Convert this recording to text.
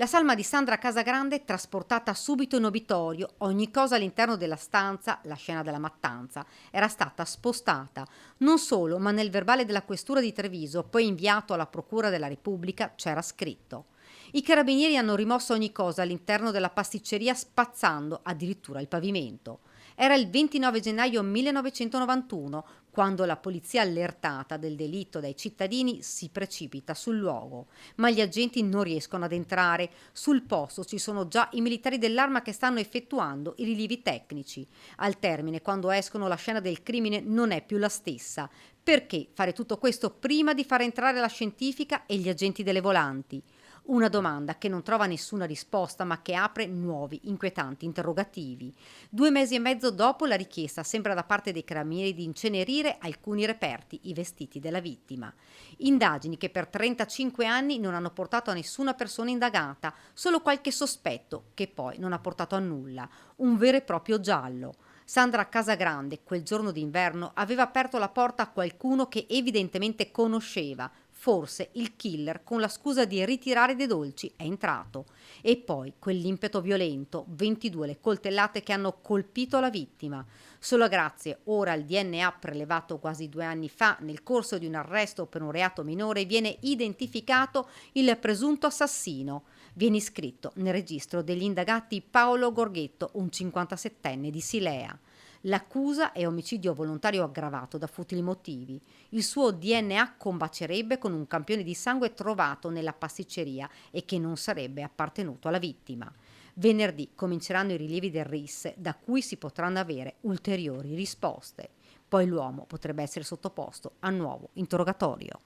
La salma di Sandra Casagrande trasportata subito in obitorio, ogni cosa all'interno della stanza, la scena della mattanza, era stata spostata. Non solo, ma nel verbale della questura di Treviso, poi inviato alla Procura della Repubblica, c'era scritto: i carabinieri hanno rimosso ogni cosa all'interno della pasticceria spazzando addirittura il pavimento. Era il 29 gennaio 1991 quando la polizia allertata del delitto dai cittadini si precipita sul luogo, ma gli agenti non riescono ad entrare. Sul posto ci sono già i militari dell'Arma che stanno effettuando i rilievi tecnici. Al termine, quando escono, la scena del crimine non è più la stessa. Perché fare tutto questo prima di far entrare la scientifica e gli agenti delle volanti? Una domanda che non trova nessuna risposta, ma che apre nuovi, inquietanti interrogativi. 2 mesi e mezzo dopo la richiesta sembra da parte dei carabinieri di incenerire alcuni reperti, i vestiti della vittima. Indagini che per 35 anni non hanno portato a nessuna persona indagata, solo qualche sospetto, che poi non ha portato a nulla. Un vero e proprio giallo. Sandra Casagrande, quel giorno d'inverno, aveva aperto la porta a qualcuno che evidentemente conosceva. Forse il killer, con la scusa di ritirare dei dolci, è entrato. E poi quell'impeto violento, 22 le coltellate che hanno colpito la vittima. Solo grazie ora al DNA prelevato quasi 2 anni fa nel corso di un arresto per un reato minore viene identificato il presunto assassino. Viene iscritto nel registro degli indagati Paolo Gorghetto, un 57enne di Silea. L'accusa è omicidio volontario aggravato da futili motivi. Il suo DNA combacerebbe con un campione di sangue trovato nella pasticceria e che non sarebbe appartenuto alla vittima. Venerdì cominceranno i rilievi del RIS, da cui si potranno avere ulteriori risposte. Poi l'uomo potrebbe essere sottoposto a nuovo interrogatorio.